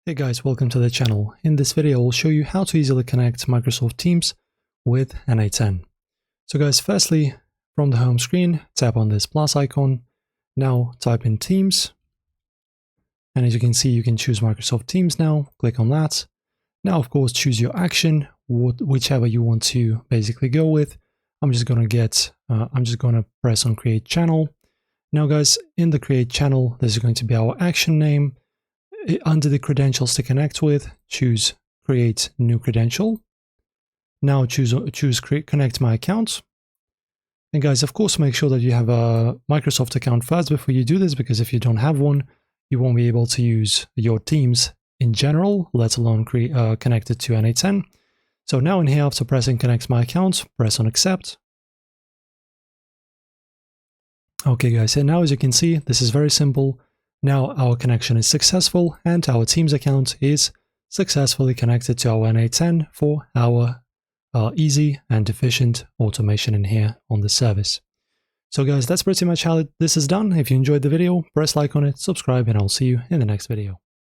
Hey guys, welcome to the channel. In this video, I'll show you how to easily connect Microsoft Teams with n8n. So guys, firstly, from the home screen, tap on this plus icon. Now type in Teams. And as you can see, you can choose Microsoft Teams now. Click on that. Now, of course, choose your action, whichever you want to basically go with. I'm just gonna press on Create Channel. Now guys, in the Create Channel, this is going to be our action name. Under the credentials to connect with, choose Create New Credential. Now choose Connect My Account. And guys, of course, make sure that you have a Microsoft account first before you do this, because if you don't have one, you won't be able to use your Teams in general, let alone connect it to n8n. So now in here, after pressing Connect My Account, press on Accept. Okay guys, and now as you can see, this is very simple. Now our connection is successful and our Teams account is successfully connected to our n8n for our easy and efficient automation in here on the service. So guys, that's pretty much how this is done. If you enjoyed the video, press like on it, subscribe, and I'll see you in the next video.